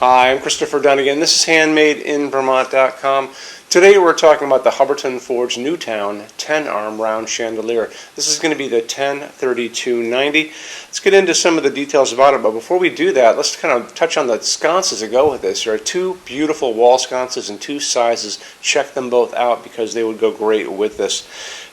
Hi, I'm Christopher Dunnigan. This is HandmadeInVermont.com. Today we're talking about the Hubbardton Forge Newtown 10-arm round chandelier. This is going to be the 103290. Let's get into some of the details about it, but before we do that, let's kind of touch on the sconces that go with this. There are two beautiful wall sconces in two sizes. Check them both out because they would go great with this.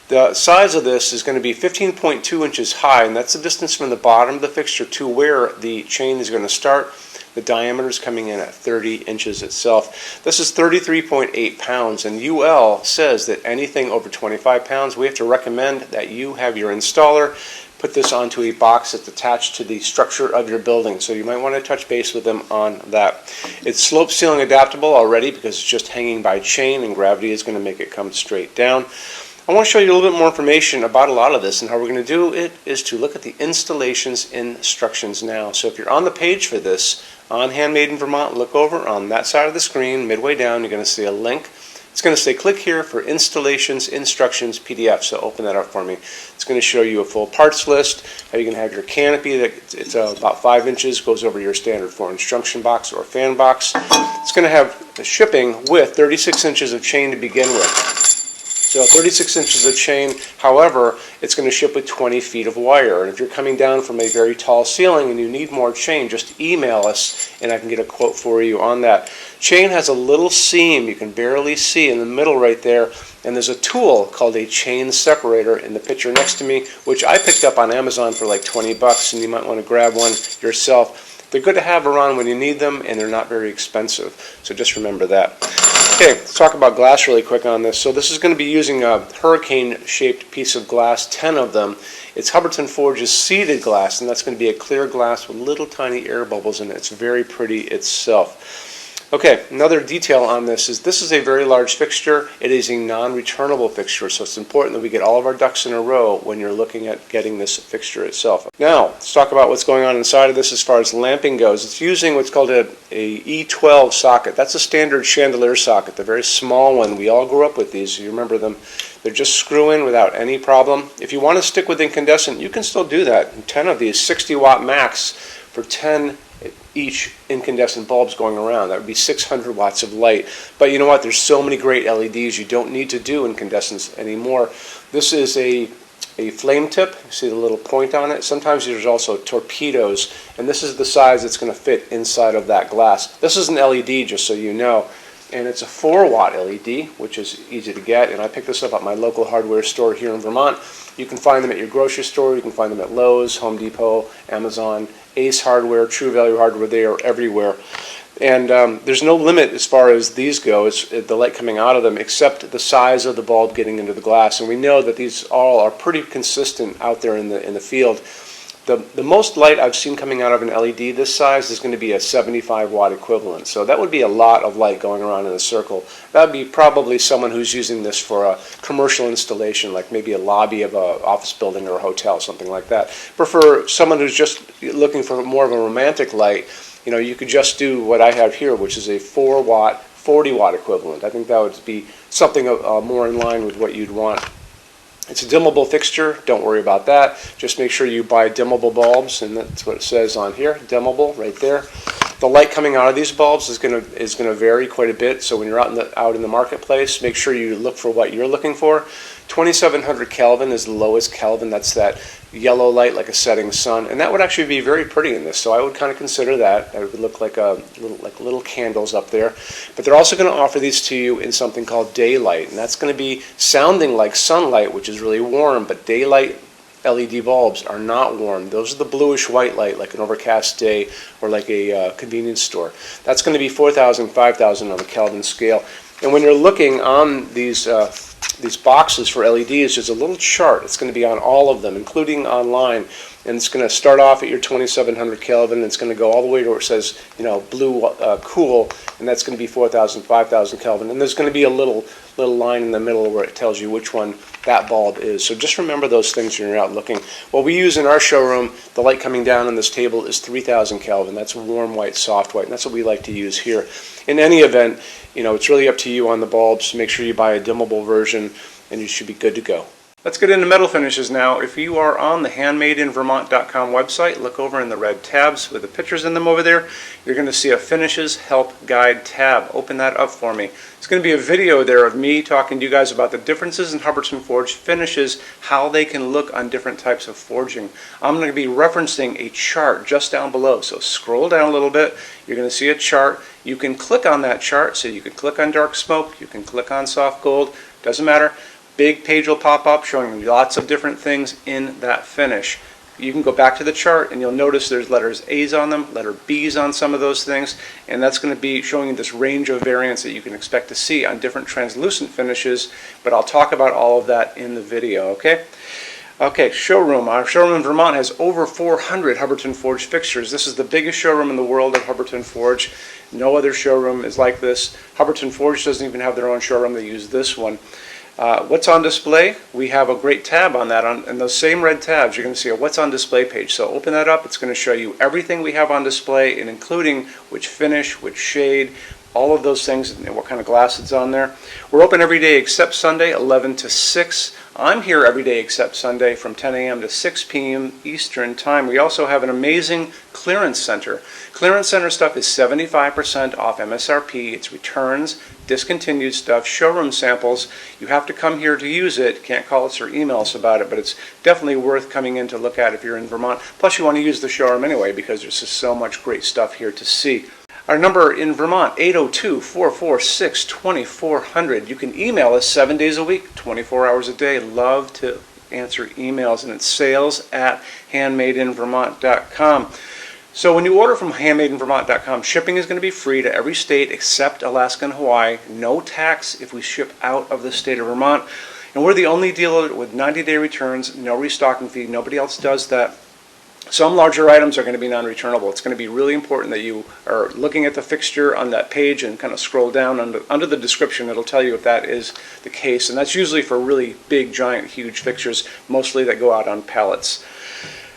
The size of this is going to be 15.2 inches high, and that's the distance from the bottom of the fixture to where the chain is going to start. The diameter is coming in at 30 inches itself. This is 33.8 pounds, and UL says that anything over 25 pounds, we have to recommend that you have your installer put this onto a box that's attached to the structure of your building. So you might want to touch base with them on that. It's slope ceiling adaptable already because it's just hanging by chain, and gravity is going to make it come straight down. I want to show you a little bit more information about a lot of this, and how we're going to do it is to look at the installations instructions now. So if you're on the page for this on Handmade in Vermont, look over on that side of the screen. Midway down, you're going to see a link. It's going to say click here for installations instructions PDF. So open that up for me. It's going to show you a full parts list, how you can have your canopy that it's about 5 inches, goes over your standard 4-inch junction box or fan box. It's going to have the shipping with 36 inches of chain to begin with. So 36 inches of chain, however, it's going to ship with 20 feet of wire. And if you're coming down from a very tall ceiling and you need more chain, just email us and I can get a quote for you on that. Chain has a little seam you can barely see in the middle right there, and there's a tool called a chain separator in the picture next to me, which I picked up on Amazon for like 20 bucks, and you might want to grab one yourself. They're good to have around when you need them, and they're not very expensive. So just remember that. Okay, let's talk about glass really quick on this. So this is going to be using a hurricane-shaped piece of glass, 10 of them. It's Hubbardton Forge's seeded glass, and that's going to be a clear glass with little tiny air bubbles in it. It's very pretty itself. Okay, another detail on this is a very large fixture. It is a non-returnable fixture, so it's important that we get all of our ducks in a row when you're looking at getting this fixture itself. Now, let's talk about what's going on inside of this as far as lamping goes. It's using what's called a E12 socket. That's a standard chandelier socket, the very small one. We all grew up with these. You remember them. They're just screw in without any problem. If you want to stick with incandescent, you can still do that. 10 of these, 60 watt max for 10 each incandescent bulbs going around. That would be 600 watts of light. But you know what? There's so many great LEDs, you don't need to do incandescents anymore. This is a flame tip. You see the little point on it? Sometimes there's also torpedoes, and this is the size that's going to fit inside of that glass. This is an LED, just so you know, and it's a 4-watt LED, which is easy to get, and I picked this up at my local hardware store here in Vermont. You can find them at your grocery store, you can find them at Lowe's, Home Depot, Amazon, Ace Hardware, True Value Hardware. They are everywhere. And there's no limit as far as these go, it's the light coming out of them, except the size of the bulb getting into the glass. And we know that these all are pretty consistent out there in the field. The most light I've seen coming out of an LED this size is going to be a 75 watt equivalent. So that would be a lot of light going around in a circle. That would be probably someone who's using this for a commercial installation, like maybe a lobby of an office building or a hotel, something like that. But for someone who's just looking for more of a romantic light, you know, you could just do what I have here, which is a 4-watt, 40-watt equivalent. I think that would be something more in line with what you'd want. It's a dimmable fixture, don't worry about that. Just make sure you buy dimmable bulbs, and that's what it says on here, dimmable, right there. The light coming out of these bulbs is going to vary quite a bit, so when you're out in the marketplace, make sure you look for what you're looking for. 2700 Kelvin is the lowest Kelvin. That's that yellow light like a setting sun, and that would actually be very pretty in this, so I would kind of consider that. That would look like little candles up there. But they're also going to offer these to you in something called daylight, and that's going to be sounding like sunlight, which is really warm, but daylight LED bulbs are not warm. Those are the bluish white light, like an overcast day or like a convenience store. That's going to be 4,000, 5,000 on the Kelvin scale. And when you're looking on these boxes for LEDs, there's a little chart. It's going to be on all of them, including online. And it's going to start off at your 2700 Kelvin. And it's going to go all the way to where it says, you know, blue cool, and that's going to be 4,000, 5,000 Kelvin. And there's going to be a little line in the middle where it tells you which one that bulb is. So just remember those things when you're out looking. What we use in our showroom, the light coming down on this table is 3,000 Kelvin. That's warm white, soft white, and that's what we like to use here. In any event, you know, it's really up to you on the bulbs. Make sure you buy a dimmable version, and you should be good to go. Let's get into metal finishes now. If you are on the HandmadeInVermont.com website, look over in the red tabs with the pictures in them over there. You're going to see a Finishes Help Guide tab. Open that up for me. It's going to be a video there of me talking to you guys about the differences in Hubbardton forged finishes, how they can look on different types of forging. I'm going to be referencing a chart just down below, so scroll down a little bit. You're going to see a chart. You can click on that chart, so you can click on dark smoke, you can click on soft gold, doesn't matter. Big page will pop up showing you lots of different things in that finish. You can go back to the chart and you'll notice there's letters A's on them, letter B's on some of those things, and that's going to be showing you this range of variants that you can expect to see on different translucent finishes, but I'll talk about all of that in the video, okay? Okay, showroom. Our showroom in Vermont has over 400 Hubbardton Forge fixtures. This is the biggest showroom in the world of Hubbardton Forge. No other showroom is like this. Hubbardton Forge doesn't even have their own showroom. They use this one. What's on display? We have a great tab on that. And those same red tabs, you're going to see a What's on Display page. So open that up. It's going to show you everything we have on display, and including which finish, which shade, all of those things, and what kind of glass it's on there. We're open every day except Sunday, 11 to 6. I'm here every day except Sunday from 10 a.m. to 6 p.m. Eastern Time. We also have an amazing clearance center. Clearance center stuff is 75% off MSRP. It's returns, discontinued stuff, showroom samples. You have to come here to use it. Can't call us or email us about it, but it's definitely worth coming in to look at if you're in Vermont. Plus, you want to use the showroom anyway because there's just so much great stuff here to see. Our number in Vermont, 802-446-2400. You can email us 7 days a week, 24 hours a day. Love to answer emails, and it's sales@HandmadeInVermont.com. So when you order from HandmadeInVermont.com, shipping is going to be free to every state except Alaska and Hawaii. No tax if we ship out of the state of Vermont. And we're the only dealer with 90-day returns, no restocking fee. Nobody else does that. Some larger items are going to be non-returnable. It's going to be really important that you are looking at the fixture on that page and kind of scroll down under the description. It'll tell you if that is the case. And that's usually for really big, giant, huge fixtures, mostly that go out on pallets.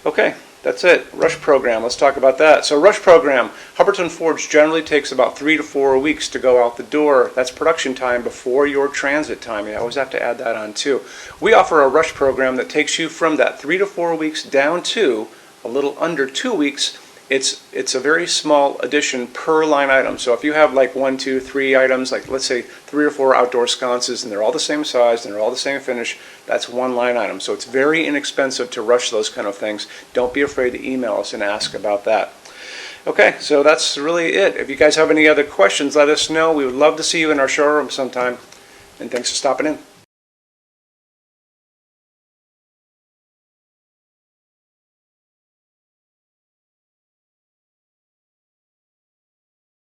Okay, that's it. Rush program. Let's talk about that. So rush program, Hubbardton Forge generally takes about 3 to 4 weeks to go out the door. That's production time before your transit time. You always have to add that on too. We offer a rush program that takes you from that 3 to 4 weeks down to a little under 2 weeks. It's a very small addition per line item. So if you have like 1, 2, 3 items, like let's say 3 or 4 outdoor sconces, and they're all the same size and they're all the same finish, that's one line item. So it's very inexpensive to rush those kind of things. Don't be afraid to email us and ask about that. Okay, so that's really it. If you guys have any other questions, let us know. We would love to see you in our showroom sometime. And thanks for stopping in.